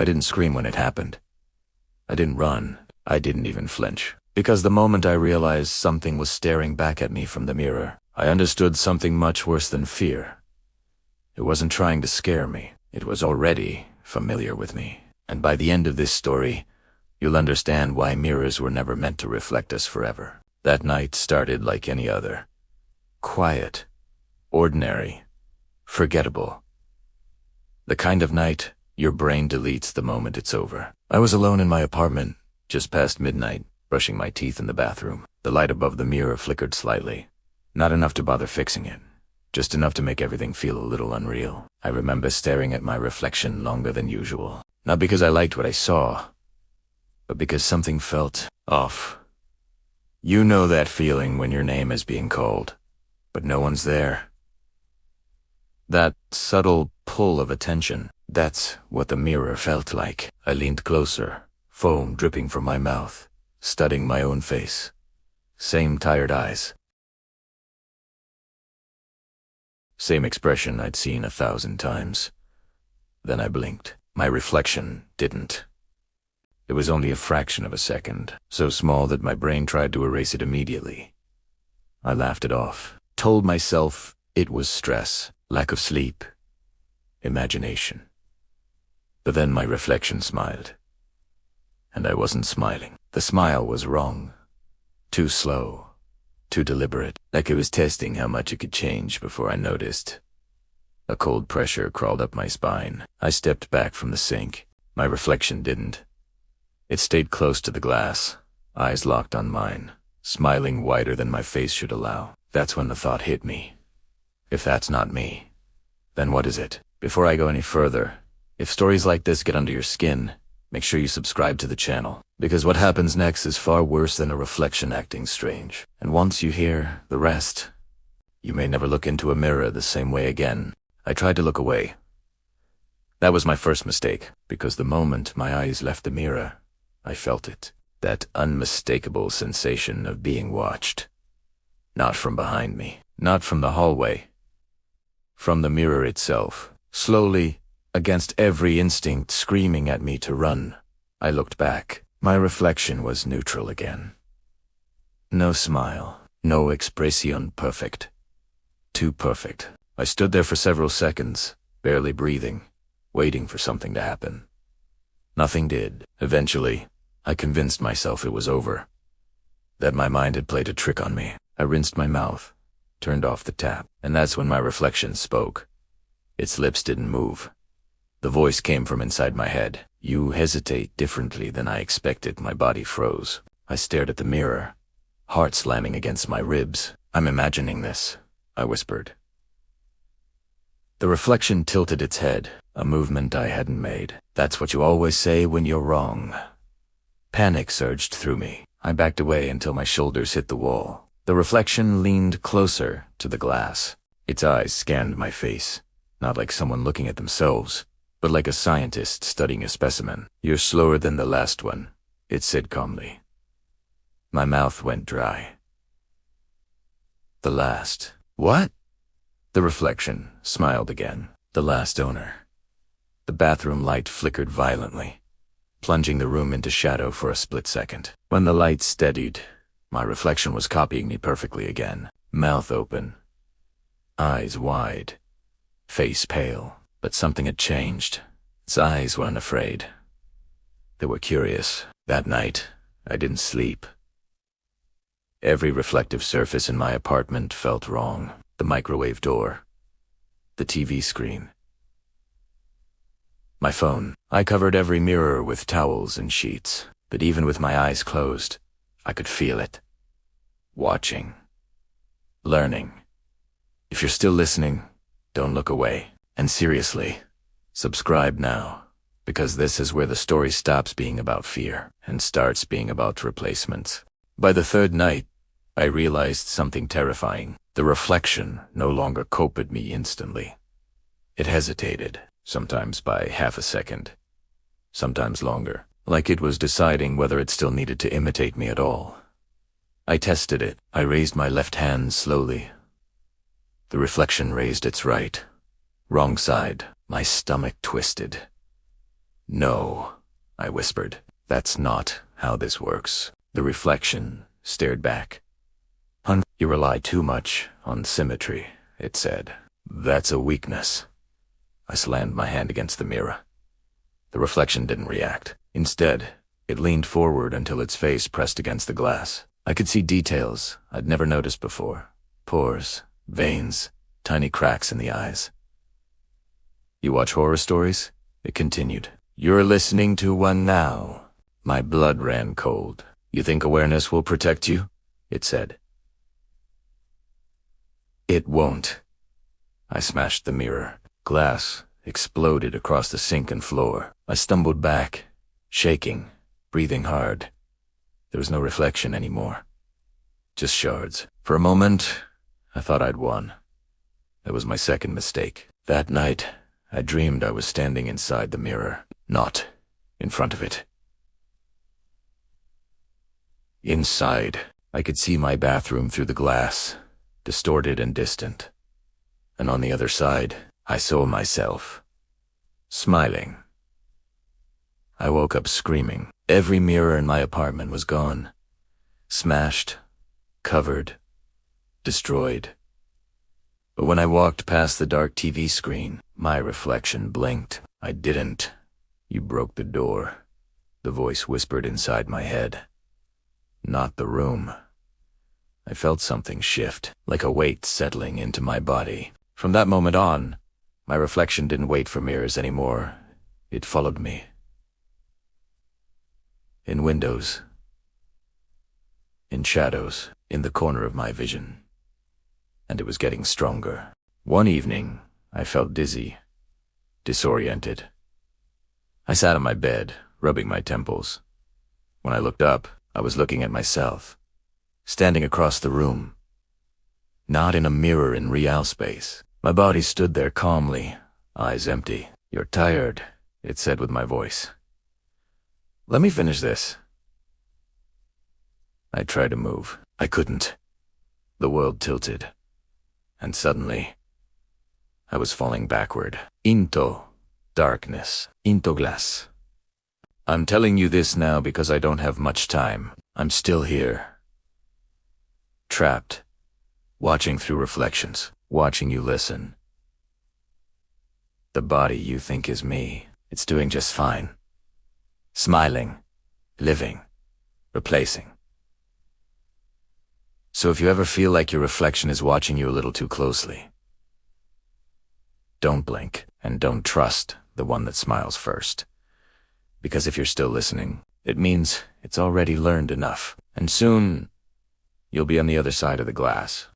I didn't scream when it happened. I didn't run. I didn't even flinch. Because the moment I realized something was staring back at me from the mirror, I understood something much worse than fear. It wasn't trying to scare me. It was already familiar with me. And by the end of this story, you'll understand why mirrors were never meant to reflect us forever. That night started like any other. Quiet. Ordinary. Forgettable. The kind of night your brain deletes the moment it's over. I was alone in my apartment, just past midnight, brushing my teeth in the bathroom. The light above the mirror flickered slightly. Not enough to bother fixing it. Just enough to make everything feel a little unreal. I remember staring at my reflection longer than usual. Not because I liked what I saw, but because something felt off. You know that feeling when your name is being called, but no one's there. That subtle pull of attention, that's what the mirror felt like. I leaned closer, foam dripping from my mouth, studying my own face. Same tired eyes. Same expression I'd seen 1,000 times. Then I blinked. My reflection didn't. It was only a fraction of a second, so small that my brain tried to erase it immediately. I laughed it off, told myself it was stress, lack of sleep, imagination. But then my reflection smiled. And I wasn't smiling. The smile was wrong. Too slow. Too deliberate, like it was testing how much it could change before I noticed. A cold pressure crawled up my spine. I stepped back from the sink. My reflection didn't. It stayed close to the glass, eyes locked on mine, smiling wider than my face should allow. That's when the thought hit me. If that's not me, then what is it? Before I go any further, if stories like this get under your skin, make sure you subscribe to the channel, because what happens next is far worse than a reflection acting strange. And once you hear the rest, you may never look into a mirror the same way again. I tried to look away. That was my first mistake, because the moment my eyes left the mirror, I felt it. That unmistakable sensation of being watched. Not from behind me, not from the hallway. From the mirror itself, slowly, against every instinct screaming at me to run. I looked back. My reflection was neutral again. No smile, no expression perfect. Too perfect. I stood there for several seconds, barely breathing, waiting for something to happen. Nothing did. Eventually, I convinced myself it was over. That my mind had played a trick on me. I rinsed my mouth, turned off the tap, and that's when my reflection spoke. Its lips didn't move. The voice came from inside my head. You hesitate differently than I expected. My body froze. I stared at the mirror, heart slamming against my ribs. I'm imagining this, I whispered. The reflection tilted its head, a movement I hadn't made. That's what you always say when you're wrong. Panic surged through me. I backed away until my shoulders hit the wall. The reflection leaned closer to the glass. Its eyes scanned my face, not like someone looking at themselves, but like a scientist studying a specimen. You're slower than the last one, it said calmly. My mouth went dry. The last. What? The reflection smiled again. The last owner. The bathroom light flickered violently, plunging the room into shadow for a split second. When the light steadied, my reflection was copying me perfectly again. Mouth open, eyes wide, face pale. But something had changed. Its eyes weren't afraid. They were curious. That night, I didn't sleep. Every reflective surface in my apartment felt wrong. The microwave door, the TV screen, my phone. I covered every mirror with towels and sheets, but even with my eyes closed, I could feel it. Watching. Learning. If you're still listening, don't look away. And seriously, subscribe now, because this is where the story stops being about fear and starts being about replacements. By the third night, I realized something terrifying. The reflection no longer copied me instantly. It hesitated, sometimes by half a second, sometimes longer, like it was deciding whether it still needed to imitate me at all. I tested it. I raised my left hand slowly. The reflection raised its right. Wrong side. My stomach twisted. No, I whispered. That's not how this works. The reflection stared back. You rely too much on symmetry, it said. That's a weakness. I slammed my hand against the mirror. The reflection didn't react. Instead, it leaned forward until its face pressed against the glass. I could see details I'd never noticed before. Pores, veins, tiny cracks in the eyes. You watch horror stories? It continued. You're listening to one now. My blood ran cold. You think awareness will protect you? It said. It won't. I smashed the mirror. Glass exploded across the sink and floor. I stumbled back, shaking, breathing hard. There was no reflection anymore. Just shards. For a moment, I thought I'd won. That was my second mistake. That night, I dreamed I was standing inside the mirror, not in front of it. Inside, I could see my bathroom through the glass, distorted and distant. And on the other side, I saw myself, smiling. I woke up screaming. Every mirror in my apartment was gone. Smashed, covered, destroyed. But when I walked past the dark TV screen, my reflection blinked. I didn't. You broke the door. The voice whispered inside my head. Not the room. I felt something shift, like a weight settling into my body. From that moment on, my reflection didn't wait for mirrors anymore. It followed me. In windows, in shadows, in the corner of my vision. And it was getting stronger. One evening, I felt dizzy, disoriented. I sat on my bed, rubbing my temples. When I looked up, I was looking at myself, standing across the room. Not in a mirror in real space. My body stood there calmly, eyes empty. You're tired, it said with my voice. Let me finish this. I tried to move. I couldn't. The world tilted. And suddenly, I was falling backward. Into darkness. Into glass. I'm telling you this now because I don't have much time. I'm still here. Trapped. Watching through reflections. Watching you listen. The body you think is me. It's doing just fine. Smiling. Living. Replacing. So if you ever feel like your reflection is watching you a little too closely, don't blink and don't trust the one that smiles first. Because if you're still listening, it means it's already learned enough. And soon, you'll be on the other side of the glass.